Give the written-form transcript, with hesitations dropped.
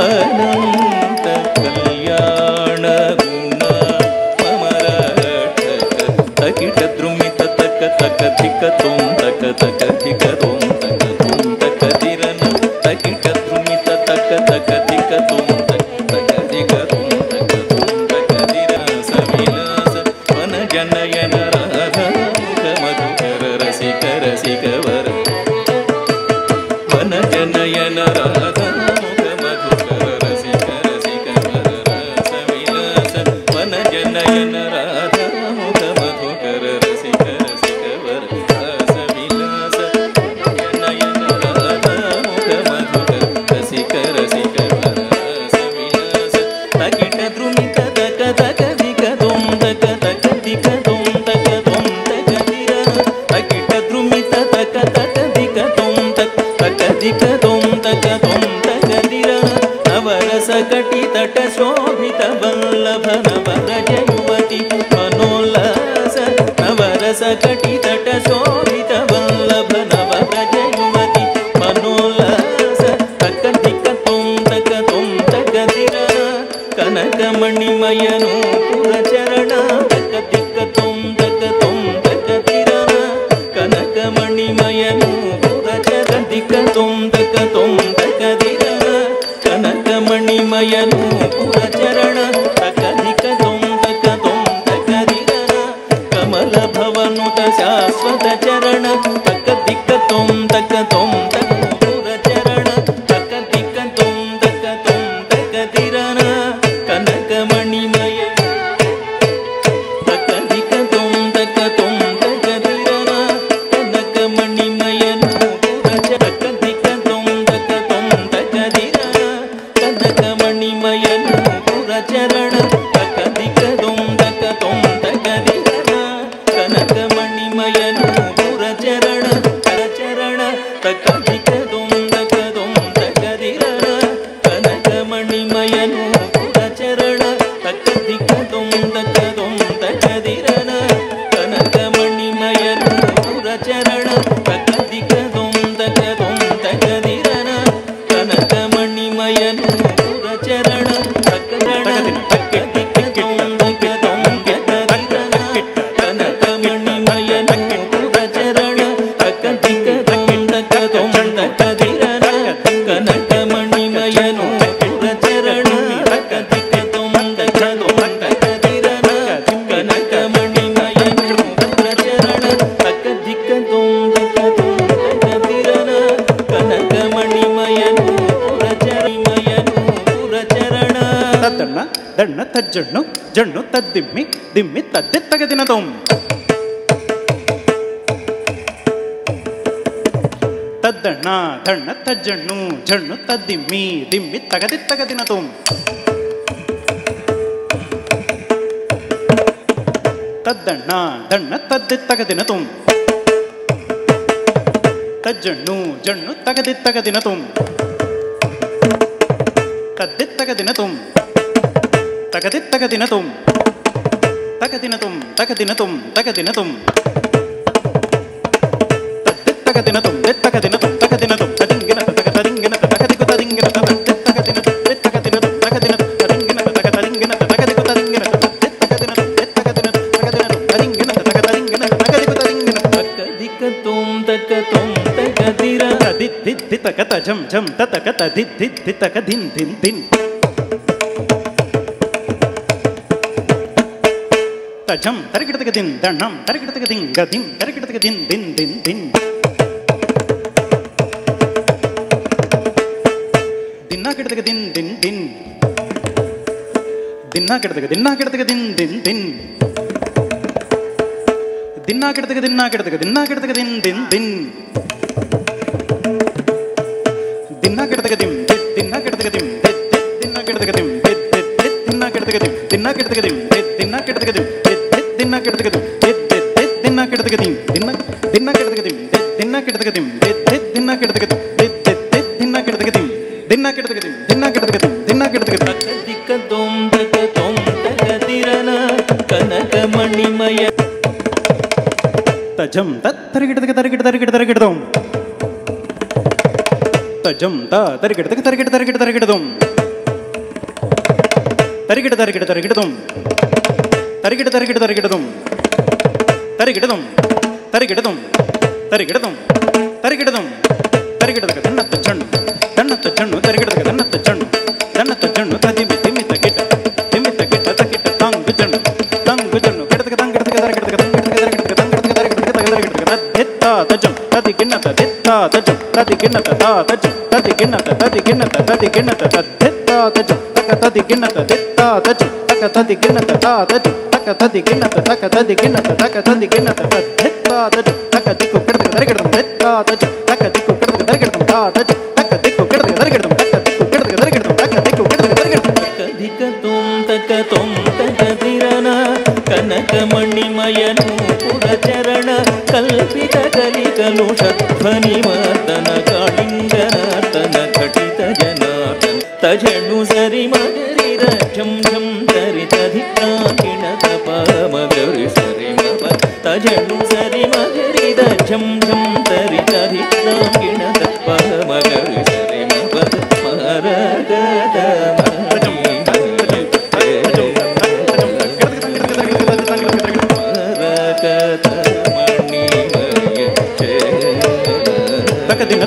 ಅನಂತ ಕಲ್ಯಾಣ ಗುಣ ಮಮರಕ್ಷಕ ತಕಿಟ ದ್ರುಮಿತ ತಕ ತಕ ಧಿಕ ತೋಂ ತಕ ತಕ ಧಿಕ ತೋಂ ತಕ ತೋಂ ತಕ ದಿರನ ತಕಿಟ ದ್ರುಮಿತ ತಕ ತಕ ಧಿಕ ತೋಂ ತಕ ತಕ ಧಿಕ ತೋಂ ತಕ ತೋಂ ತಕ ದಿರನ ಸವಿಲಾಸ ವನ ಜನಯನ ರಾಧ ಮಧುಕರ ರಸಿಕ ರಸಿಕವರ ವನ ಜನಯನ ರಾಧ ಮಧುಕರ ರಸಿಕ ರಸಿಕವರ ಸವಿಲಾಸ ವನ ಜನಯನ ರಾಧ ಮಧುಕರ ರಸಿಕ ರಸಿಕವರ ಸವಿಲಾಸ ಜನಯನ ರಾಧ ಮಧುಕರ ರಸಿಕ ರಸಿಕವರ ಸವಿಲಾಸ ತಕಿಟ ದ್ರುಮಿತ ತಕ ತಕ ಧಿಕ ತೋಂ ತಕ ತಕ ಧಿಕ ತೋಂ ತಕ ತೋಂ ತಕ ದಿರನ ತಕಿಟ ದ್ರುಮಿತ ತಕ ತಕ ಧಿಕ ತೋಂ ತಕ ತಕ ಧಿಕ ತೋಂ ತಕ ತೋಂ ತಕ ದಿರನ ನವರಸ ಕಟಿ ತಟ ಶೋಭಿತ ವಲ್ಲಭ ನವರಜ ಯುವತಿ ಮನೋಲ್ಲಾಸ ನವರಸ ಕಟಿ ತಟ ಶೋಭಿತ ವಲ್ಲಭ ನವರಜ ಯುವತಿ ಮನೋಲ್ಲಾಸ ತಕ ಧಿಕ ತೋಂ ತಕ ತೋಂ ತಕ ದಿರನ ಕನಕ ಮಣಿಮಯನು ಪುರಚರಣ ತಕ ಧಿಕ ತೋಂ ತಕ ತೋಂ ತಕ ದಿರನ ಕನಕ ಮಣಿಮಯನು ಪುರಚರ ಧಿಕ ತೋಂ ತಕ ತೋಂ ತಕ ದಿರನ ಕನಕ ಮಣಿಮಯನು ಪುರಚರಣ ತಕ ಧಿಕ ತೋಂ ತಕ ತೋಂ ತಕ ದಿರನ ಕಮಲ ಭವನುತ ಶಾಶ್ವತ ಚರಣ ತಕ ಧಿಕ ತೋಂ ತಕ ತೋಂ ತಕ ಪುರಚರಣ ತಕ ಧಿಕ ತೋಂ ತಕ ತೋಂ ತಕ ದಿರನ ಕನಕ ಮಣಿಮಯ ತಕ ಧಿಕ ತೋಂ ತಕ ತೋಂ ತಕ ದಿರನ ಕನಕ ಮಣಿಮಯನು ಪುರಚರ ತಕ ಧಿಕ ತೋಂ ತಕ ತೋಂ ತಕ ದಿರನ ಕನಕ ಮಣಿಮಯನು ಪುರಚರಣ ತಕ ಧಿಕ ತೋಂ ತಕ ತೋಂ ತಕ ದಿರನ ಕನಕ ಮಣಿಮಯನು ಪುರಚರಣ ಪುರಚರಣ ತಕ ಧಿಕ ತೋಂ ತಕ ತೋಂ ತಕ ದಿರನ ಕನಕ ಮಣಿಮಯನು ಪುರಚರಣ ತಕ ಧಿಕ ತೋಂ ತಕ ತೋಂ ತಕ ದಿರನ ಕನಕ ಮಣಿಮಯನು ಪುರಚರಣ ತಕ ಧಿಕ ತೋಂ ತಕ ತೋಂ ತಕ ದಿರನ ಕನಕ ಮಣಿಮಯನು ಪುರಚರಣ ತಕ ತಕ ಧಿಕ ತೋಂ ತಕ ತೋಂ ತಕ ದಿರನ ಕನಕ ಮಣಿಮಯನು ಪುರಚರಣ ತಕ ಧಿಕ ತೋಂ ತಕ ತೋಂ ತಕ ದಿರನ ಕನಕ ಮಣಿಮಯನು ಪುರಚರಣ ತಕ ಧಿಕ ತೋಂ ತಕ ತೋಂ ತಕ ದಿರನ ಕನಕ ಮಣಿಮಯನು ಪುರಚರಣ ತಕ ಧಿಕ ತೋಂ ತಕ ತೋಂ ತಕ ದಿರನ ಕನಕ ಮಣಿಮಯನು ಪುರಚರಿಮಯನು ಪುರಚರಣ ತದ್ದಣ್ಣ ದಣ್ಣ ತಜ್ಜಣ್ಣು ಜಣ್ಣು ತದ್ದಿಮ್ಮಿ ದಿಮ್ಮಿ ತದ್ದಿ ತಗದಿನ ತೋಂ ತದ್ದಣ್ಣ ದಣ್ಣ ತಜ್ಜಣ್ಣು ಜಣ್ಣು ತದ್ದಿಮ್ಮಿ ದಿಮ್ಮಿ ತಗದಿ ತಗದಿನ ತೋಂ ತದ್ದಣ್ಣ ದಣ್ಣ ತದ್ದಿ ತಗದಿನ ತೋಂ ತಜ್ಜಣ್ಣು ಜಣ್ಣು ತಗದಿ ತಗದಿನ ತೋಂ ತದ್ದಿ ತಗದಿನ ತೋಂ ತಗದಿ ತಗದಿನ ತೋಂ ತಗದಿನ ತೋಂ ತಗದಿನ ತೋಂ ತಗದಿನ ತೋಂ ತದ್ದಿ ತಗದಿನ ತೋಂ ದಿ ತಗದಿನ ತೋಂ ತಗದಿನ ತೋಂ ತದಿಂಗಿನ ತಗ ತದಿಂಗಿನ ತಗದಿಗು ತದಿಂಗಿನ ತದ್ದಿ ತಗದಿನ ತೋಂ ದಿ ತಗದಿನ ತೋಂ ತಗದಿನ ತದಿಂಗಿನ ತಗ ತದಿಂಗಿನ ತಗದಿಗು ತದಿಂಗಿನ ತದ್ದಿ ತಗದಿನ ತೋಂ ದಿ ತಗದಿನ ತಗದಿನ ತದಿಂಗಿನ ತಗ ತದಿಂಗಿನ ತಗದಿಗು ತದಿಂಗಿನ ತಕ ಧಿಕ ತೋಂ ತಕ ತೋಂ ತಕ ದಿರನ ದಿ ದಿ ದಿ ತಕ ತ ಝಂ ಝಂ ತ ತಕ ತ ದಿ ದಿ ದಿ ತಕ ಧಿನ್ ಧಿನ್ ಧಿನ್ ತಜಂ ತರಗಿಡತಕ ದಿನ್ ದಣ್ಣಂ ತರಗಿಡತಕ ದಿನ್ ಗದಿಂ ತರಗಿಡತಕ ದಿನ್ ದಿನ್ ದಿನ್ ದಿನ್ ದಿನ್ನ ಗಿಡತಕ ದಿನ್ ದಿನ್ ದಿನ್ ದಿನ್ನ ಗಿಡತಕ ದಿನ್ನ ಗಿಡತಕ ದಿನ್ ದಿನ್ ದಿನ್ ದಿನ್ನ ಗಿಡತಕ ದಿನ್ನ ಗಿಡತಕ ದಿನ್ನ ಗಿಡತಕ ದಿನ್ ದಿನ್ ದಿನ್ ದಿನ್ನ ಗಿಡತಕ ದಿಂ ದಿನ್ನ ಗಿಡತಕ ದಿಂ ದಿನ್ನ ಗಿಡತಕ ದಿಂ ದಿನ್ನ ಗಿಡತಕ ದಿಂ ದಿನ್ನ ಗಿಡತಕ ದಿಂ ದಿನ್ನ ಗಿಡತಕ ದಿಂ ದಿನ್ನ ಗಿಡತಕ ದಿಂ ದಿನ್ನ ಗಿಡತಕ ದಿಂ ದಿನ್ನ ಗಿಡತಕ ದಿಂ ದಿನ್ನ ಗಿಡತಕ ದಿಂ ದಿನ್ನ ಗಿಡತಕ ದಿಂ ದಿನ್ನ ಗಿಡತಕ ದಿಂ ದಿನ್ನ ಗಿಡತಕ ದಿಂ ದಿನ್ನ ಗಿಡತಕ ದಿಂ ದಿನ್ನ ಗಿಡತಕ ದಿಂ ತಕ ಧಿಕ ತೋಂ ತಕ ತೋಂ ತಕ ದಿರನ ಕನಕ ಮಣಿಮಯ ತಜಂ ತರಗಿಡತಕ ತರಗಿಡ ತರಗಿಡ ತರಗಿಡದಂ ತಜಂ ತರಗಿಡತಕ ತರಗಿಡ ತರಗಿಡ ತರಗಿಡದಂ ತರಗಿಡ ತರಗಿಡ ತರಗಿಡದಂ ತರಗಿಡ ತರಗಿಡ ತರಗಿಡದಂ ತರಿಗಿಡದುಂ ತರಿಗಿಡದುಂ ತರಿಗಿಡದುಂ ತರಿಗಿಡದುಂ ತರಿಗಿಡದಕ ತನ್ನತ್ತ ಚಣ್ಣು ತನ್ನತ್ತ ಚಣ್ಣು ತರಿಗಿಡದಕ ತನ್ನತ್ತ ಚಣ್ಣು ತದಿಮಿ ತಿಮ್ಮಿತ ಗಿಟ ತಕಿಟ ತಂಗು ಚಣ್ಣು ಗಿಡದಕ ತಂಗಿಡದಕ ತರಿಗಿಡದಕ ತರಿಗಿಡದಕ ತದ್ದೆತ್ತ ತಜಂ ತದಿ ಗಿಣ್ಣತ ದೆತ್ತ ತಜಂ ತದಿ ಗಿಣ್ಣತ ತಾ ತಜಂ ತದಿ ಗಿಣ್ಣತ ತದ್ದೆತ್ತ ತಜಂ ತಕ ತದಿ ಗಿಣ್ಣತ ದೆತ್ತ ತಜಂ ತಕ ತದಿ ಗಿಣ್ಣತ ತಾ ತಜಂ ತಕ ತದಿ ಗಿಣ್ಣತ ತಕ ತದಿ ಗಿಣ್ಣತ ತದ್ದೆತ್ತ ತಜಂ ತಕ ದಿಕ್ಕು ಗಿಡದಕ ತರಿಗಿಡದಂ ದೆತ್ತ ತಜಂ ತಕ ದಿಕ್ಕು ಗಿಡದಕ ತರಿಗಿಡದಂ ತಾ ತಜಂ ತಕ ದಿಕ್ಕು ಗಿಡದಕ ತರಿಗಿಡದಂ ತಕ ದಿಕ್ಕು ಗಿಡದಕ ತರಿಗಿಡದಂ ತಕ ದಿಕ್ಕು ಗಿಡದಕ ತರಿಗಿಡದಂ ತಕಧಿಕ ತುಂ ತಕದಿರನ ಕನಕ ಮಣಿಮಯನು ಪುರಚರಣ ಕಲ್ಪಿತ ಕಲಿಕಲುಷ ಧ್ವನಿ ಮರ್ದನ ಕಾಳಿಂಗನಾಥನ ಘಟಿತ ಜನಾರ್ದನ ತಜಣ್ಣು ಸರಿ ಮಗರಿದ ಝಂ ಝಂ ತರಿತ ಧಿಕ್ಕಾಕಿಣತ ಪಮಗರಿ ಸರಿ ಮಪ ತಜಣ್ಣು ಸರಿ ಮಗರಿದ ಝಂ ಝಂ ತರಿತ ಧಿಕ್ಕಾಕಿಣತ ಪಮಗರಿ ಸರಿ ಮಪ ಮರಗದ ತಕದಿನ